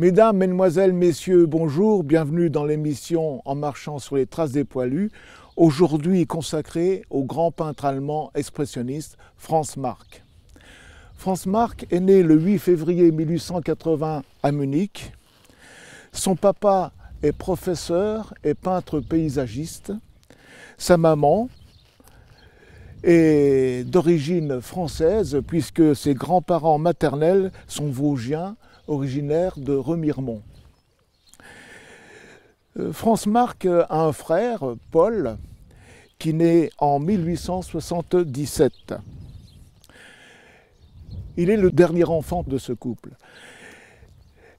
Mesdames, Mesdemoiselles, Messieurs, bonjour, bienvenue dans l'émission En marchant sur les traces des poilus, aujourd'hui consacrée au grand peintre allemand expressionniste Franz Marc. Franz Marc est né le 8 février 1880 à Munich. Son papa est professeur et peintre paysagiste. Sa maman est d'origine française puisque ses grands-parents maternels sont vosgiens, originaires de Remiremont. Franz Marc a un frère, Paul, qui naît en 1877. Il est le dernier enfant de ce couple.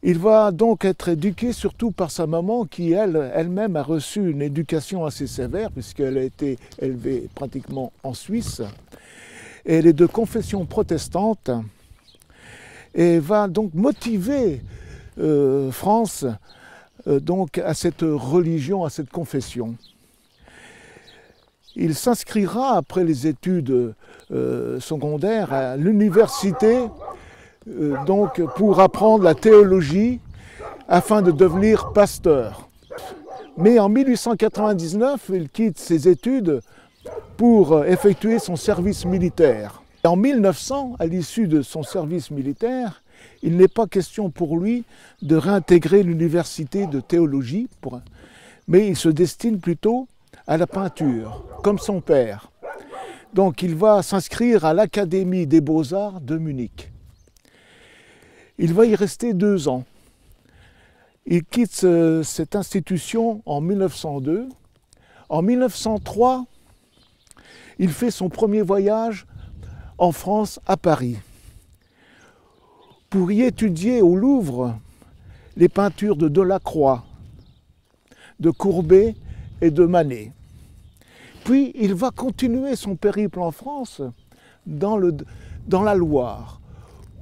Il va donc être éduqué surtout par sa maman qui, elle-même, a reçu une éducation assez sévère puisqu'elle a été élevée pratiquement en Suisse. Et elle est de confession protestante et va donc motiver Franz donc à cette religion, à cette confession. Il s'inscrira après les études secondaires à l'université donc pour apprendre la théologie afin de devenir pasteur. Mais en 1899, il quitte ses études pour effectuer son service militaire. En 1900, à l'issue de son service militaire, il n'est pas question pour lui de réintégrer l'université de théologie, mais il se destine plutôt à la peinture, comme son père. Donc il va s'inscrire à l'Académie des Beaux-Arts de Munich. Il va y rester 2 ans. Il quitte cette institution en 1902. En 1903, il fait son premier voyage en France, à Paris, pour y étudier au Louvre les peintures de Delacroix, de Courbet et de Manet. Puis il va continuer son périple en France dans la Loire,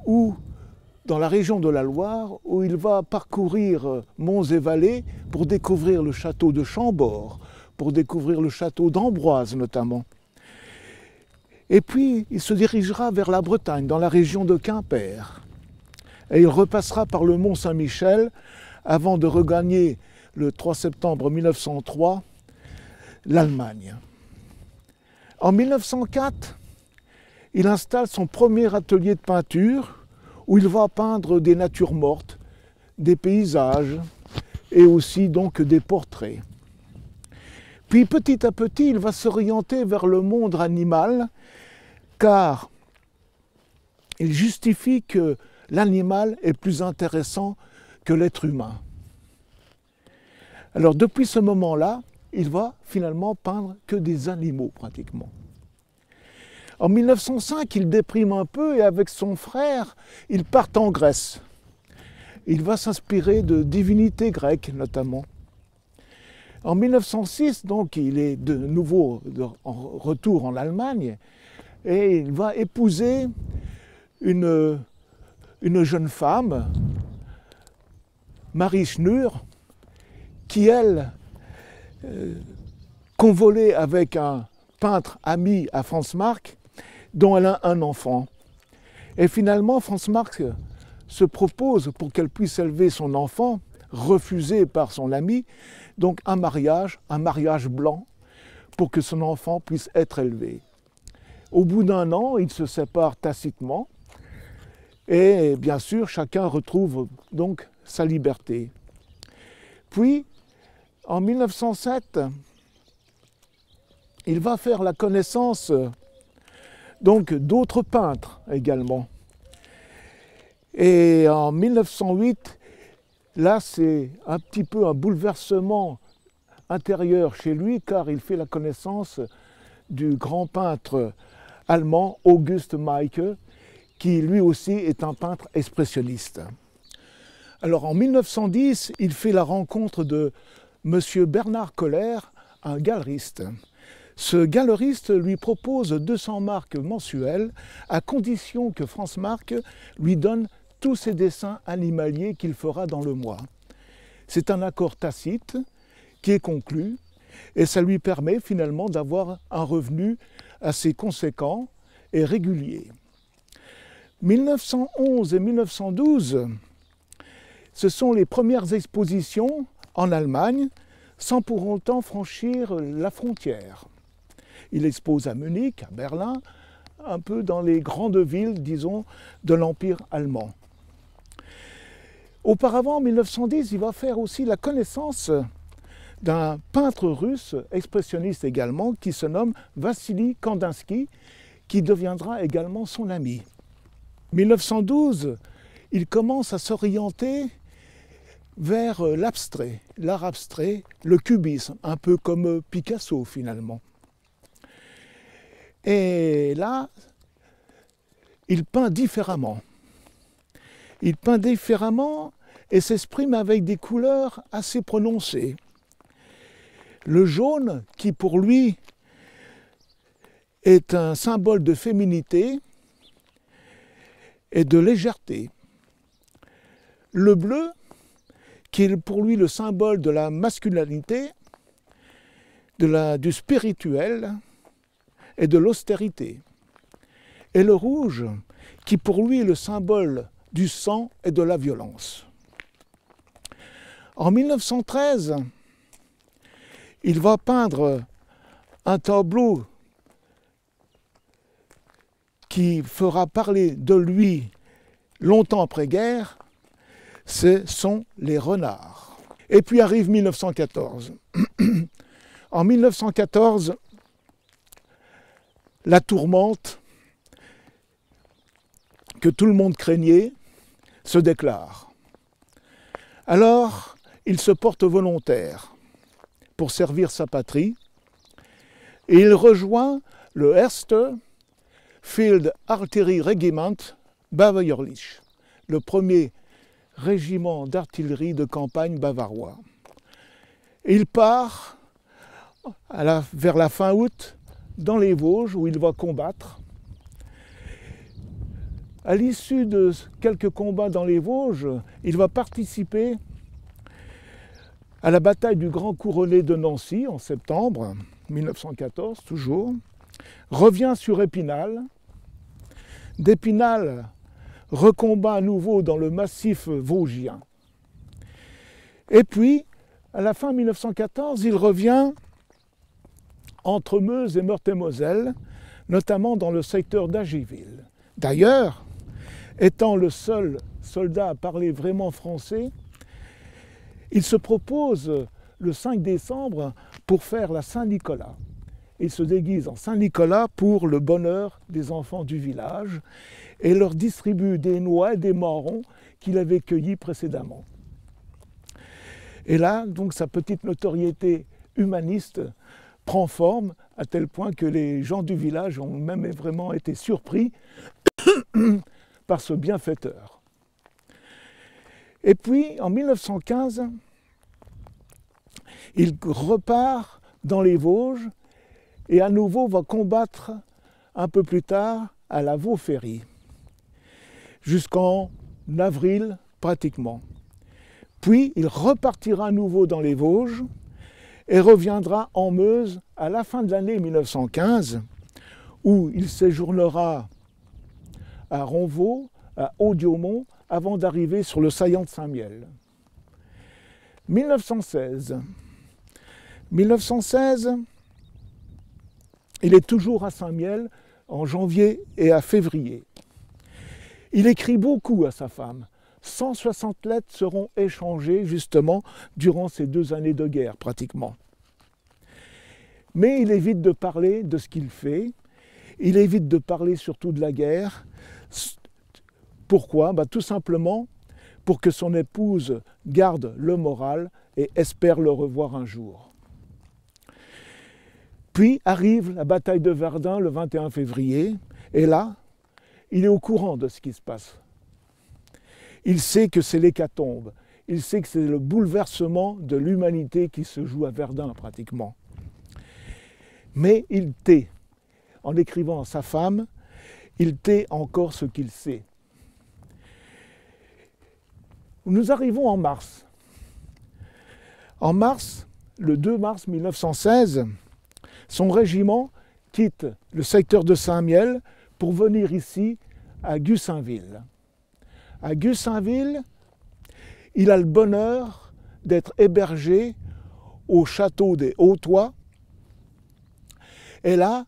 dans la région de la Loire, où il va parcourir monts et vallées pour découvrir le château de Chambord, pour découvrir le château d'Amboise notamment. Et puis il se dirigera vers la Bretagne, dans la région de Quimper. Et il repassera par le mont Saint-Michel avant de regagner le 3 septembre 1903 l'Allemagne. En 1904, il installe son premier atelier de peinture où il va peindre des natures mortes, des paysages et aussi donc des portraits. Puis petit à petit, il va s'orienter vers le monde animal car il justifie que l'animal est plus intéressant que l'être humain. Alors depuis ce moment-là, il va finalement peindre que des animaux pratiquement. En 1905, il déprime un peu et avec son frère, ils partent en Grèce. Il va s'inspirer de divinités grecques notamment. En 1906, donc, il est de nouveau en retour en Allemagne et il va épouser une jeune femme, Marie Schnur, qui, elle, convolait avec un peintre ami à Franz Marc, dont elle a un enfant. Et finalement, Franz Marc se propose, pour qu'elle puisse élever son enfant, refusé par son ami, donc un mariage blanc, pour que son enfant puisse être élevé. Au bout d'1 an, ils se séparent tacitement, et bien sûr, chacun retrouve donc sa liberté. Puis, en 1907, il va faire la connaissance donc d'autres peintres également. Et en 1908, là, c'est un petit peu un bouleversement intérieur chez lui, car il fait la connaissance du grand peintre allemand August Meike, qui lui aussi est un peintre expressionniste. Alors en 1910, il fait la rencontre de M. Bernard Koller, un galeriste. Ce galeriste lui propose 200 marks mensuels à condition que Franz Marc lui donne tous ses dessins animaliers qu'il fera dans le mois. C'est un accord tacite qui est conclu et ça lui permet finalement d'avoir un revenu assez conséquent et régulier. 1911 et 1912 ce sont les premières expositions en Allemagne sans pour autant franchir la frontière. Il expose à Munich, à Berlin, un peu dans les grandes villes, disons, de l'Empire allemand. Auparavant, en 1910, il va faire aussi la connaissance d'un peintre russe, expressionniste également, qui se nomme Vassili Kandinsky, qui deviendra également son ami. En 1912, il commence à s'orienter vers l'abstrait, l'art abstrait, le cubisme, un peu comme Picasso finalement. Et là, il peint différemment. Il peint différemment et s'exprime avec des couleurs assez prononcées. Le jaune, qui pour lui est un symbole de féminité et de légèreté. Le bleu, qui est pour lui le symbole de la masculinité, du spirituel et de l'austérité. Et le rouge, qui pour lui est le symbole du sang et de la violence. En 1913, il va peindre un tableau qui fera parler de lui longtemps après-guerre, ce sont les renards. Et puis arrive 1914. En 1914, la tourmente que tout le monde craignait se déclare. Alors, il se porte volontaire pour servir sa patrie et il rejoint le Erste Field Artillery Regiment Bayerisches, le premier régiment d'artillerie de campagne bavarois. Il part vers la fin août dans les Vosges où il va combattre. À l'issue de quelques combats dans les Vosges, il va participer à la bataille du Grand Couronné de Nancy en septembre 1914, toujours, revient sur Épinal. D'Épinal, recombat à nouveau dans le massif vosgien. Et puis, à la fin 1914, il revient entre Meuse et Meurthe-et-Moselle, notamment dans le secteur d'Agiville. D'ailleurs, étant le seul soldat à parler vraiment français, il se propose le 5 décembre pour faire la Saint-Nicolas. Il se déguise en Saint-Nicolas pour le bonheur des enfants du village et leur distribue des noix et des marrons qu'il avait cueillis précédemment. Et là, donc, sa petite notoriété humaniste prend forme à tel point que les gens du village ont même vraiment été surpris par ce bienfaiteur. Et puis, en 1915, il repart dans les Vosges et à nouveau va combattre un peu plus tard à la Vaux-Ferry, jusqu'en avril pratiquement. Puis il repartira à nouveau dans les Vosges et reviendra en Meuse à la fin de l'année 1915, où il séjournera à Ronvaux, à Haut-Diaumont, avant d'arriver sur le saillant de Saint-Miel. 1916, il est toujours à Saint-Miel en janvier et à février. Il écrit beaucoup à sa femme. 160 lettres seront échangées justement durant ces 2 années de guerre pratiquement. Mais il évite de parler de ce qu'il fait, il évite de parler surtout de la guerre. Pourquoi ? Tout simplement pour que son épouse garde le moral et espère le revoir un jour. Puis arrive la bataille de Verdun le 21 février, et là, il est au courant de ce qui se passe. Il sait que c'est l'hécatombe, il sait que c'est le bouleversement de l'humanité qui se joue à Verdun pratiquement. Mais il tait, en écrivant à sa femme, il tait encore ce qu'il sait. Nous arrivons en mars. En mars, le 2 mars 1916, son régiment quitte le secteur de Saint-Miel pour venir ici à Gussainville. À Gussainville, il a le bonheur d'être hébergé au château des Hautois. Et là,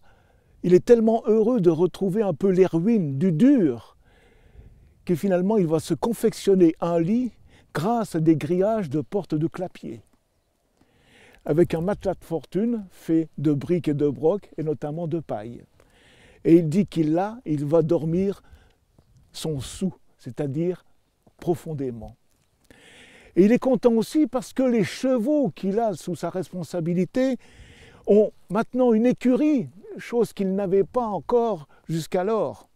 il est tellement heureux de retrouver un peu les ruines du dur que finalement il va se confectionner un lit grâce à des grillages de portes de clapier, avec un matelas de fortune fait de briques et de brocs, et notamment de paille. Et il dit qu'il va dormir son sou, c'est-à-dire profondément. Et il est content aussi parce que les chevaux qu'il a sous sa responsabilité ont maintenant une écurie, chose qu'ils n'avaient pas encore jusqu'alors.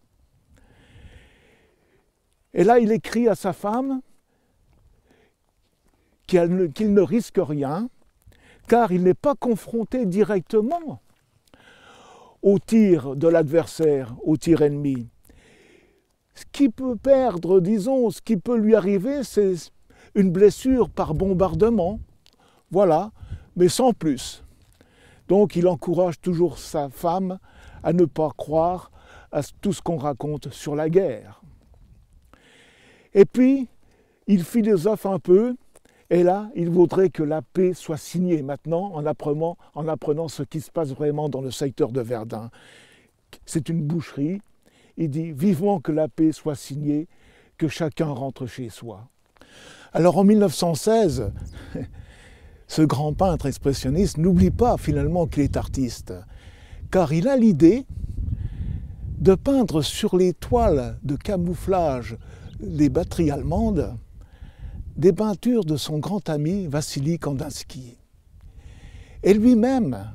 Et là, il écrit à sa femme qu'il ne risque rien, car il n'est pas confronté directement au tir de l'adversaire, au tir ennemi. Ce qui peut perdre, disons, ce qui peut lui arriver, c'est une blessure par bombardement, voilà, mais sans plus. Donc il encourage toujours sa femme à ne pas croire à tout ce qu'on raconte sur la guerre. Et puis, il philosophe un peu, et là, il voudrait que la paix soit signée maintenant, en apprenant ce qui se passe vraiment dans le secteur de Verdun. C'est une boucherie. Il dit vivement que la paix soit signée, que chacun rentre chez soi. Alors en 1916, ce grand peintre expressionniste n'oublie pas finalement qu'il est artiste, car il a l'idée de peindre sur les toiles de camouflage des batteries allemandes des peintures de son grand ami Vassili Kandinsky. Et lui-même,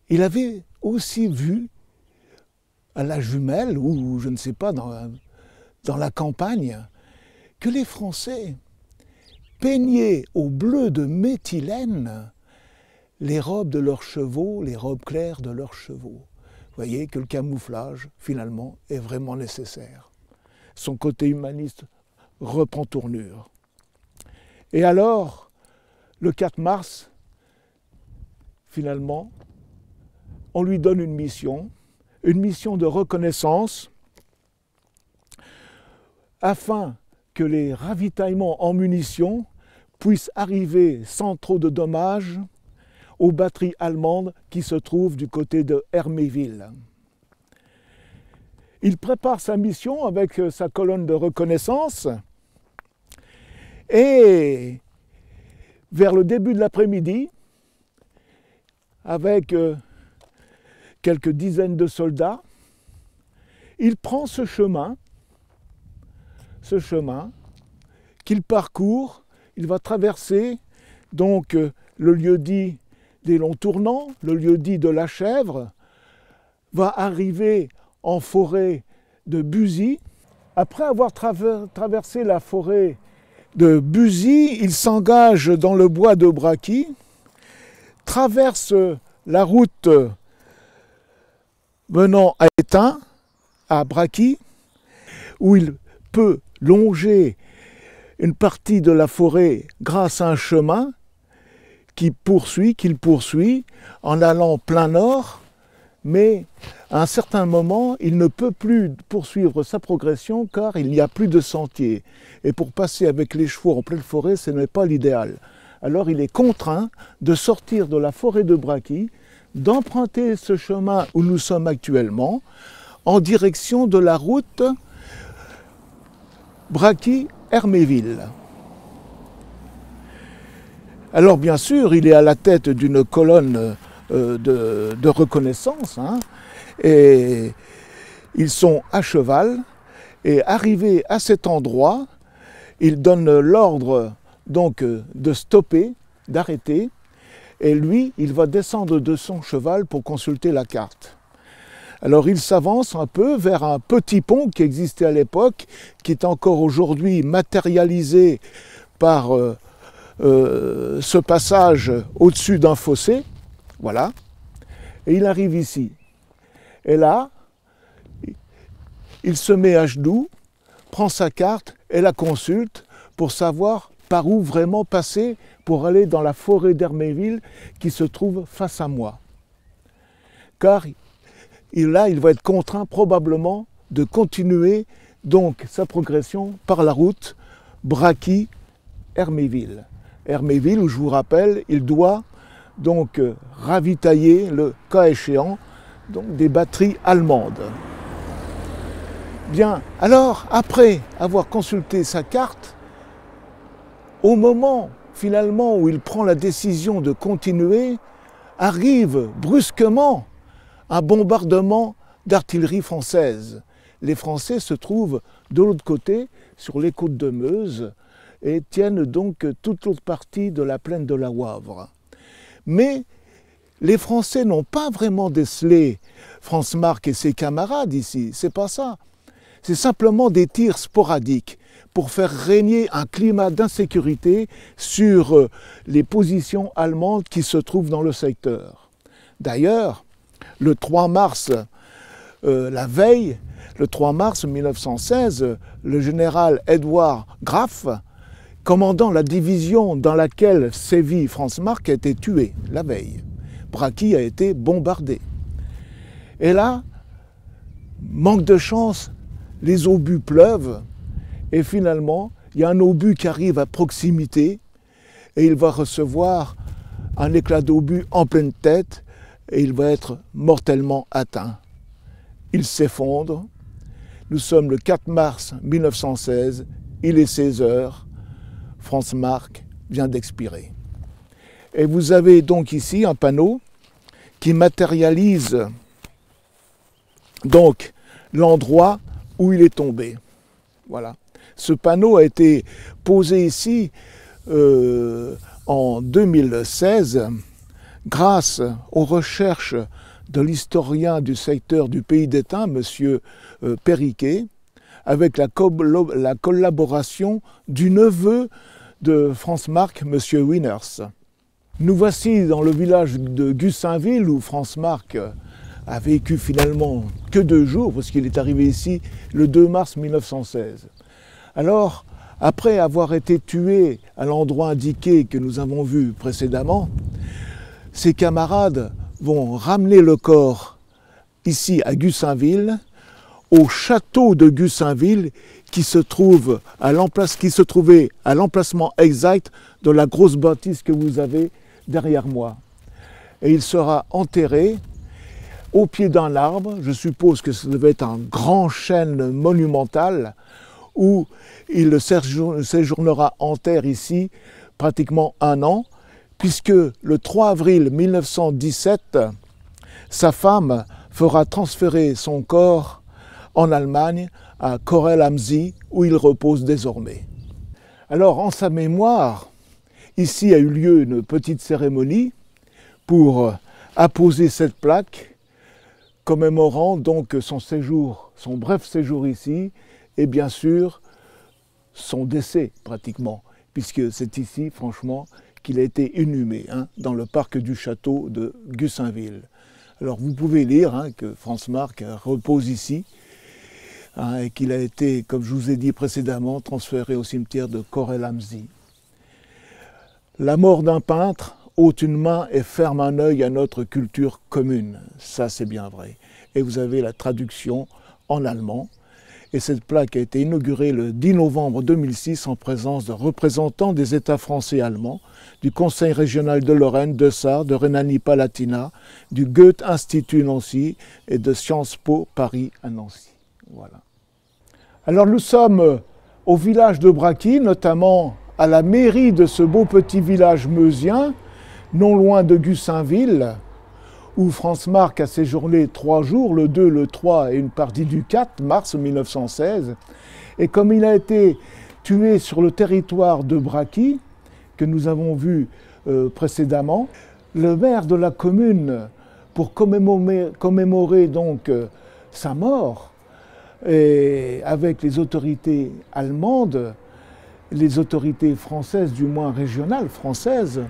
il avait aussi vu à la Jumelle, ou je ne sais pas, dans la campagne, que les Français peignaient au bleu de méthylène les robes de leurs chevaux, les robes claires de leurs chevaux. Vous voyez que le camouflage, finalement, est vraiment nécessaire. Son côté humaniste reprend tournure. Et alors, le 4 mars, finalement, on lui donne une mission de reconnaissance, afin que les ravitaillements en munitions puissent arriver sans trop de dommages aux batteries allemandes qui se trouvent du côté de Herméville. Il prépare sa mission avec sa colonne de reconnaissance et vers le début de l'après-midi, avec quelques dizaines de soldats, il prend ce chemin qu'il parcourt. Il va traverser donc le lieu-dit des Longs Tournants, le lieu-dit de la Chèvre, va arriver en forêt de Buzy. Après avoir traversé la forêt de Buzy, il s'engage dans le bois de Braquy, traverse la route menant à Étain, à Braquy, où il peut longer une partie de la forêt grâce à un chemin qu'il poursuit en allant plein nord, mais à un certain moment, il ne peut plus poursuivre sa progression car il n'y a plus de sentier. Et pour passer avec les chevaux en pleine forêt, ce n'est pas l'idéal. Alors il est contraint de sortir de la forêt de Braquy, d'emprunter ce chemin où nous sommes actuellement, en direction de la route Braquy-Herméville. Alors bien sûr, il est à la tête d'une colonne de reconnaissance, et ils sont à cheval, et arrivés à cet endroit, il donne l'ordre donc de stopper, d'arrêter, et lui, il va descendre de son cheval pour consulter la carte. Alors il s'avance un peu vers un petit pont qui existait à l'époque, qui est encore aujourd'hui matérialisé par ce passage au-dessus d'un fossé, voilà, et il arrive ici. Et là, il se met à genoux, prend sa carte et la consulte pour savoir par où vraiment passer pour aller dans la forêt d'Herméville qui se trouve face à moi. Car là, il va être contraint probablement de continuer donc sa progression par la route Braquis, Herméville. Herméville, où je vous rappelle, il doit donc ravitailler, le cas échéant, donc des batteries allemandes. Bien, alors, après avoir consulté sa carte, au moment finalement où il prend la décision de continuer, arrive brusquement un bombardement d'artillerie française. Les Français se trouvent de l'autre côté, sur les côtes de Meuse, et tiennent donc toute l'autre partie de la plaine de la Wavre. Mais les Français n'ont pas vraiment décelé Franz Marc et ses camarades ici, c'est pas ça. C'est simplement des tirs sporadiques pour faire régner un climat d'insécurité sur les positions allemandes qui se trouvent dans le secteur. D'ailleurs, le 3 mars, la veille, le 3 mars 1916, le général Edouard Graf, commandant la division dans laquelle sévit Franz Marc, a été tué la veille. Braquis a été bombardé. Et là, manque de chance, les obus pleuvent, et finalement, il y a un obus qui arrive à proximité, et il va recevoir un éclat d'obus en pleine tête, et il va être mortellement atteint. Il s'effondre. Nous sommes le 4 mars 1916, il est 16 heures, Franz Marc vient d'expirer. Et vous avez donc ici un panneau qui matérialise donc l'endroit où il est tombé. Voilà. Ce panneau a été posé ici en 2016 grâce aux recherches de l'historien du secteur du Pays d'Étain, M. Périquet, avec la collaboration du neveu de Franz Marc, M. Wieners. Nous voici dans le village de Gussainville où Franz Marc a vécu finalement que 2 jours, parce qu'il est arrivé ici le 2 mars 1916. Alors, après avoir été tué à l'endroit indiqué que nous avons vu précédemment, ses camarades vont ramener le corps ici à Gussainville, au château de Gussainville, qui se trouvait à l'emplacement exact de la grosse bâtisse que vous avez derrière moi. Et il sera enterré au pied d'un arbre. Je suppose que ça devait être un grand chêne monumental où il séjournera en terre ici pratiquement 1 an, puisque le 3 avril 1917, sa femme fera transférer son corps en Allemagne, à Korel am See, où il repose désormais. Alors, en sa mémoire, ici a eu lieu une petite cérémonie pour apposer cette plaque, commémorant donc son séjour, son bref séjour ici, et bien sûr, son décès pratiquement, puisque c'est ici, franchement, qu'il a été inhumé, dans le parc du château de Gussainville. Alors vous pouvez lire que Franz Marc repose ici, et qu'il a été, comme je vous ai dit précédemment, transféré au cimetière de Korel am See. La mort d'un peintre ôte une main et ferme un œil à notre culture commune. Ça, c'est bien vrai. Et vous avez la traduction en allemand. Et cette plaque a été inaugurée le 10 novembre 2006 en présence de représentants des États français et allemands, du Conseil régional de Lorraine, de Sarre, de Rhénanie-Palatinat, du Goethe-Institut Nancy et de Sciences Po Paris à Nancy. Voilà. Alors nous sommes au village de Braquis, notamment à la mairie de ce beau petit village meusien, non loin de Gussainville, où Franz Marc a séjourné 3 jours, le 2, le 3 et une partie du 4 mars 1916. Et comme il a été tué sur le territoire de Braquis, que nous avons vu précédemment, le maire de la commune, pour commémorer donc sa mort, et avec les autorités allemandes, les autorités françaises, du moins régionales françaises,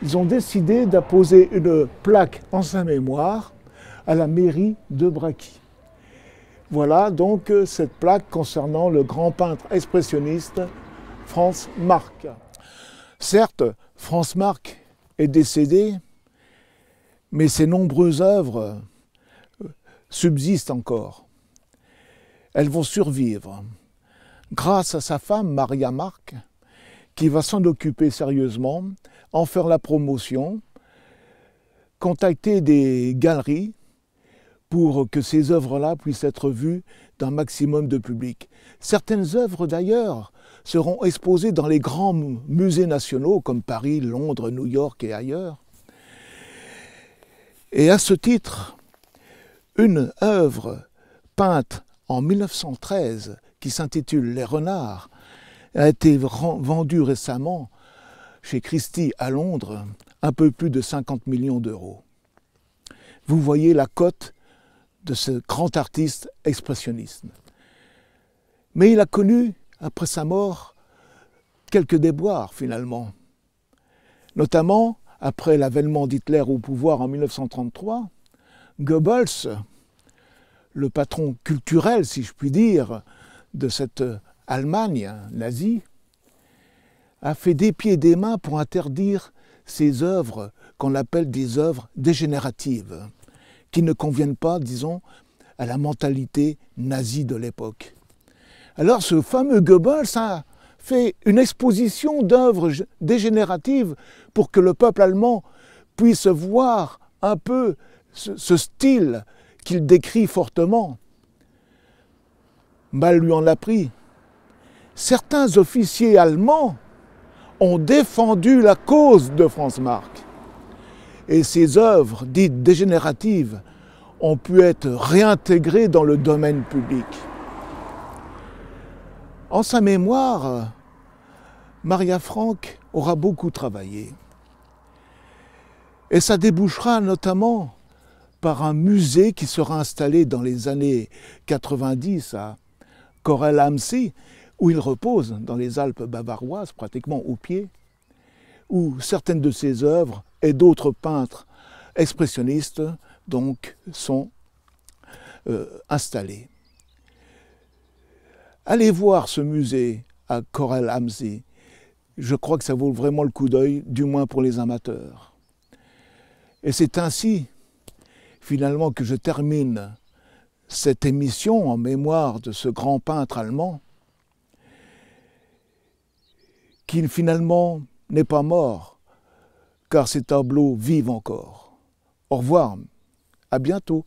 ils ont décidé d'apposer une plaque en sa mémoire à la mairie de Braquis. Voilà donc cette plaque concernant le grand peintre expressionniste Franz Marc. Certes, Franz Marc est décédé, mais ses nombreuses œuvres subsistent encore. Elles vont survivre grâce à sa femme Maria Marc, qui va s'en occuper sérieusement, en faire la promotion, contacter des galeries pour que ces œuvres-là puissent être vues d'un maximum de public. Certaines œuvres d'ailleurs seront exposées dans les grands musées nationaux comme Paris, Londres, New York et ailleurs. Et à ce titre, une œuvre peinte en 1913 qui s'intitule Les Renards a été vendue récemment chez Christie à Londres un peu plus de 50 millions d'euros. Vous voyez la cote de ce grand artiste expressionniste. Mais il a connu, après sa mort, quelques déboires finalement. Notamment, après l'avènement d'Hitler au pouvoir en 1933, Goebbels, le patron culturel, si je puis dire, de cette Allemagne nazie, a fait des pieds et des mains pour interdire ces œuvres qu'on appelle des œuvres dégénératives, qui ne conviennent pas, disons, à la mentalité nazie de l'époque. Alors ce fameux Goebbels a fait une exposition d'œuvres dégénératives pour que le peuple allemand puisse voir un peu ce style qu'il décrit fortement. Mal lui en a pris. Certains officiers allemands ont défendu la cause de Franz Marc. Et ces œuvres dites dégénératives ont pu être réintégrées dans le domaine public. En sa mémoire, Maria Franck aura beaucoup travaillé. Et ça débouchera notamment par un musée qui sera installé dans les années 90 à Korel am See, où il repose dans les Alpes bavaroises, pratiquement au pied, où certaines de ses œuvres et d'autres peintres expressionnistes donc sont installés. Allez voir ce musée à Korel am See. Je crois que ça vaut vraiment le coup d'œil, du moins pour les amateurs. Et c'est ainsi, finalement, que je termine cette émission en mémoire de ce grand peintre allemand qui finalement n'est pas mort, car ses tableaux vivent encore. Au revoir, à bientôt.